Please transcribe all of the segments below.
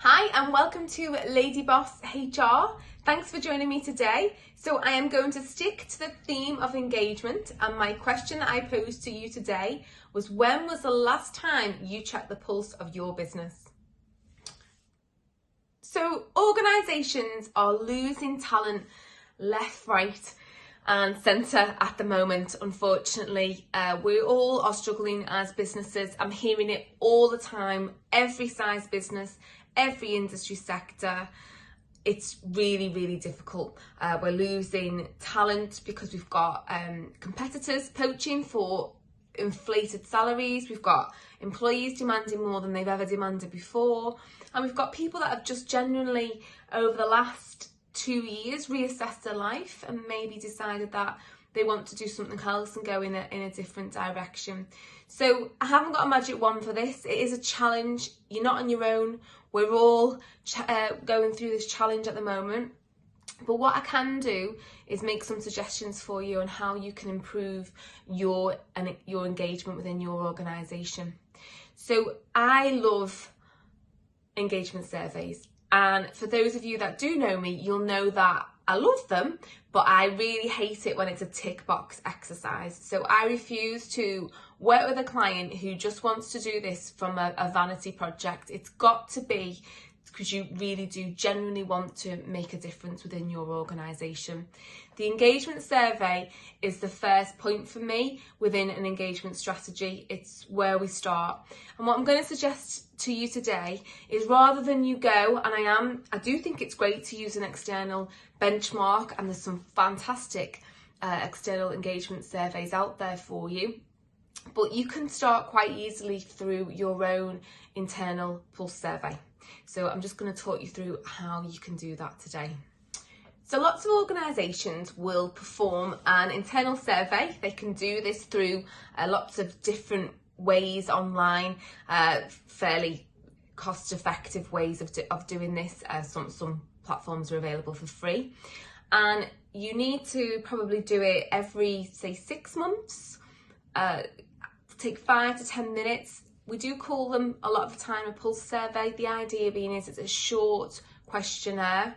Hi and welcome to Lady Boss HR. Thanks for joining me today. So I am going to stick to the theme of engagement, and my question that I posed to you today was, when was the last time you checked the pulse of your business? So organisations are losing talent left, right and centre at the moment, unfortunately. We all are struggling as businesses. I'm hearing it all the time, every size business, every industry sector. It's really difficult. We're losing talent because we've got competitors poaching for inflated salaries. We've got employees demanding more than they've ever demanded before, and we've got people that have just genuinely over the last 2 years reassessed their life and maybe decided that they want to do something else and go in a different direction. So I haven't got a magic wand for this. It is a challenge. You're not on your own. We're all going through this challenge at the moment. But what I can do is make some suggestions for you on how you can improve your engagement within your organisation. So I love engagement surveys. And for those of you that do know me, you'll know that I love them, but I really hate it when it's a tick box exercise. So I refuse to work with a client who just wants to do this from a vanity project. It's got to be because you really do genuinely want to make a difference within your organisation. The engagement survey is the first point for me within an engagement strategy. It's where we start. And what I'm going to suggest to you today is, rather than you go, and I do think it's great to use an external benchmark, and there's some fantastic external engagement surveys out there for you. But you can start quite easily through your own internal pulse survey. So I'm just going to talk you through how you can do that today. So lots of organisations will perform an internal survey. They can do this through lots of different ways online, fairly cost-effective ways of doing this. Some platforms are available for free. And you need to probably do it every, say, 6 months. Take 5 to 10 minutes. We do call them a lot of the time a pulse survey. The idea being is it's a short questionnaire.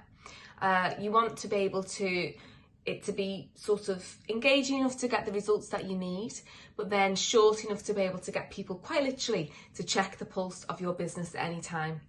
You want to be able to be sort of engaging enough to get the results that you need, but then short enough to be able to get people quite literally to check the pulse of your business at any time.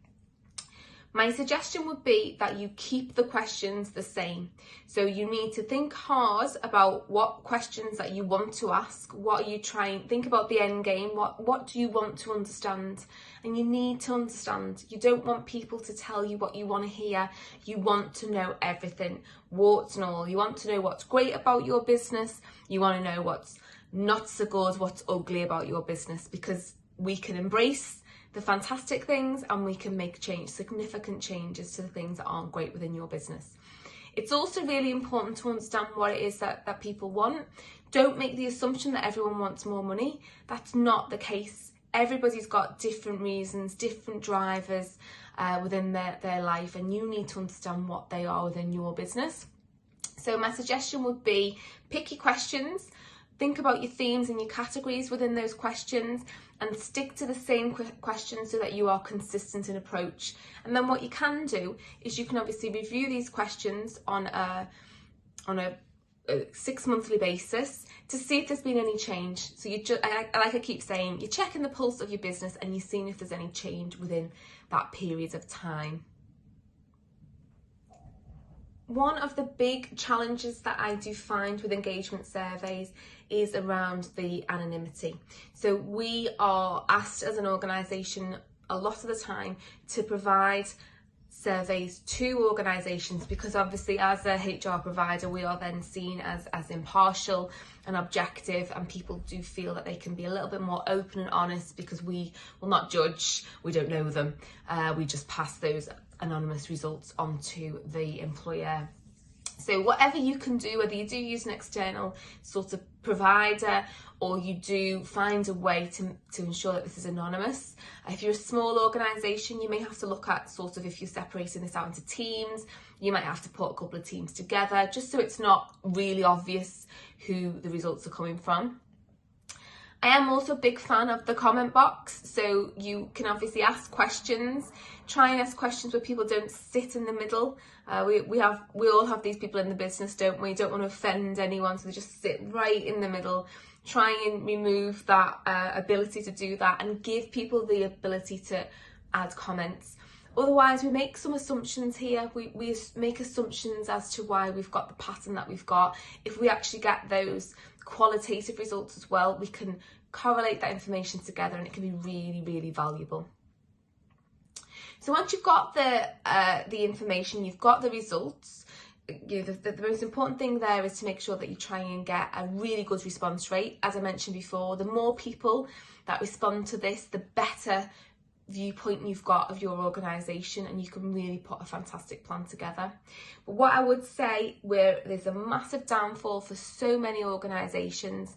My suggestion would be that you keep the questions the same. So you need to think hard about what questions that you want to ask. What are you trying? Think about the end game. What do you want to understand? And you need to understand. You don't want people to tell you what you want to hear. You want to know everything, warts and all. You want to know what's great about your business. You want to know what's not so good, what's ugly about your business, because we can embrace the fantastic things and we can make significant changes to the things that aren't great within your business. It's also really important to understand what it is that people want. Don't make the assumption that everyone wants more money. That's not the case. Everybody's got different reasons, different drivers within their life, and you need to understand what they are within your business. So my suggestion would be, pick your questions, think about your themes and your categories within those questions, and stick to the same questions so that you are consistent in approach. And then what you can do is you can obviously review these questions on a 6 monthly basis to see if there's been any change. So you just, like I keep saying, you're checking the pulse of your business and you're seeing if there's any change within that period of time. One of the big challenges that I do find with engagement surveys is around the anonymity. So we are asked as an organisation a lot of the time to provide surveys to organisations, because obviously as a HR provider we are then seen as impartial and objective, and people do feel that they can be a little bit more open and honest because we will not judge, we don't know them, we just pass those anonymous results onto the employer. So whatever you can do, whether you do use an external sort of provider or you do find a way to ensure that this is anonymous. If you're a small organisation, you may have to look at sort of, if you're separating this out into teams, you might have to put a couple of teams together just so it's not really obvious who the results are coming from. I am also a big fan of the comment box, so you can obviously ask questions. Try and ask questions where people don't sit in the middle. We all have these people in the business, don't we? Don't want to offend anyone, so they just sit right in the middle. Try and remove that ability to do that and give people the ability to add comments. Otherwise, we make some assumptions here. We make assumptions as to why we've got the pattern that we've got. If we actually get those qualitative results as well, we can correlate that information together and it can be really, really valuable. So once you've got the information, you've got the results, the most important thing there is to make sure that you try and get a really good response rate. As I mentioned before, the more people that respond to this, the better viewpoint you've got of your organisation, and you can really put a fantastic plan together. But what I would say, where there's a massive downfall for so many organisations,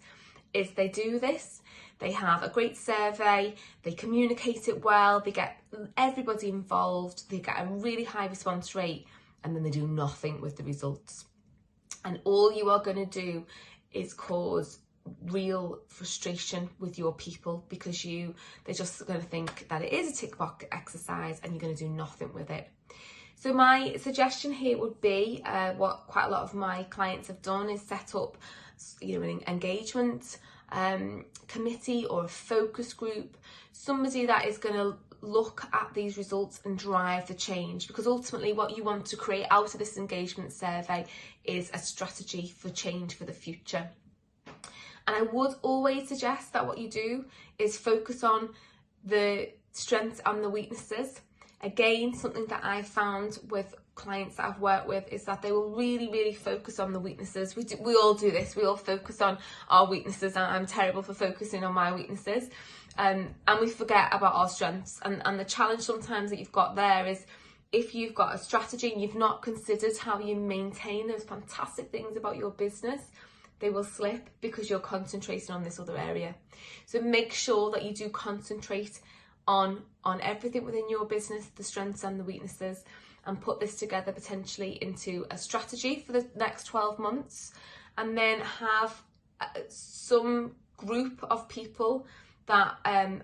is they do this, they have a great survey, they communicate it well, they get everybody involved, they get a really high response rate, and then they do nothing with the results. And all you are going to do is cause real frustration with your people, because they're just going to think that it is a tick box exercise and you're going to do nothing with it. So my suggestion here would be, what quite a lot of my clients have done, is set up an engagement committee or a focus group, somebody that is going to look at these results and drive the change, because ultimately what you want to create out of this engagement survey is a strategy for change for the future. And I would always suggest that what you do is focus on the strengths and the weaknesses. Again, something that I've found with clients that I've worked with is that they will really, really focus on the weaknesses. We all do this. We all focus on our weaknesses. I'm terrible for focusing on my weaknesses. And we forget about our strengths. And the challenge sometimes that you've got there is, if you've got a strategy and you've not considered how you maintain those fantastic things about your business, they will slip because you're concentrating on this other area. So make sure that you do concentrate on everything within your business, the strengths and the weaknesses, and put this together potentially into a strategy for the next 12 months, and then have some group of people that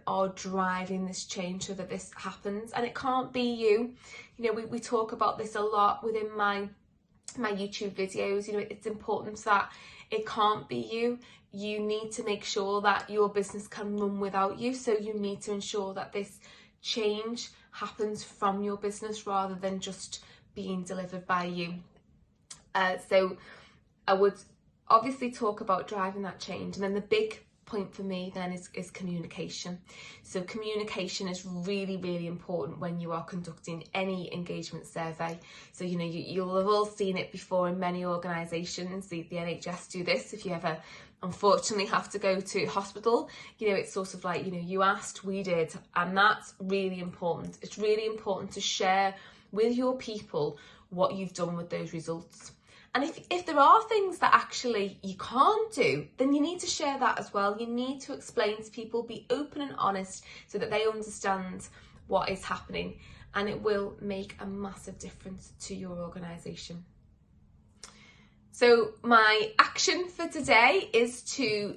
are driving this change so that this happens. And it can't be you. We talk about this a lot within my YouTube videos. It's important that it can't be you. You need to make sure that your business can run without you. So you need to ensure that this change happens from your business rather than just being delivered by you. So I would obviously talk about driving that change. And then the big point for me then is communication. So communication is really, really important when you are conducting any engagement survey. So you'll have all seen it before in many organisations. The NHS do this. If you ever unfortunately have to go to hospital, it's sort of like, you asked, we did, and that's really important. It's really important to share with your people what you've done with those results. And if there are things that actually you can't do, then you need to share that as well. You need to explain to people, be open and honest so that they understand what is happening, and it will make a massive difference to your organisation. So my action for today is to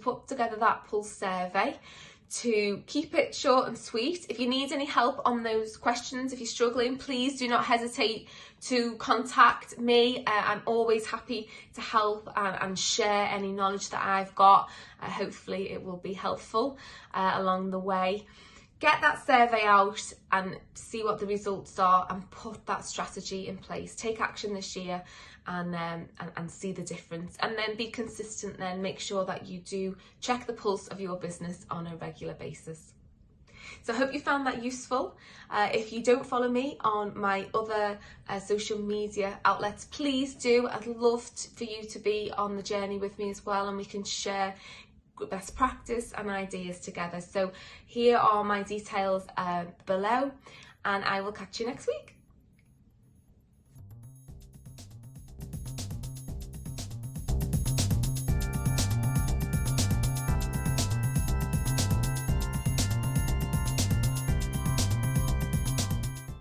put together that pulse survey, to keep it short and sweet. If you need any help on those questions, if you're struggling, please do not hesitate to contact me. I'm always happy to help and share any knowledge that I've got. Hopefully it will be helpful along the way. Get that survey out and see what the results are, and put that strategy in place. Take action this year and see the difference, and then be consistent. Then make sure that you do check the pulse of your business on a regular basis. So I hope you found that useful. If you don't follow me on my other social media outlets, please do. I'd love for you to be on the journey with me as well, and we can share best practice and ideas together. So here are my details below, and I will catch you next week.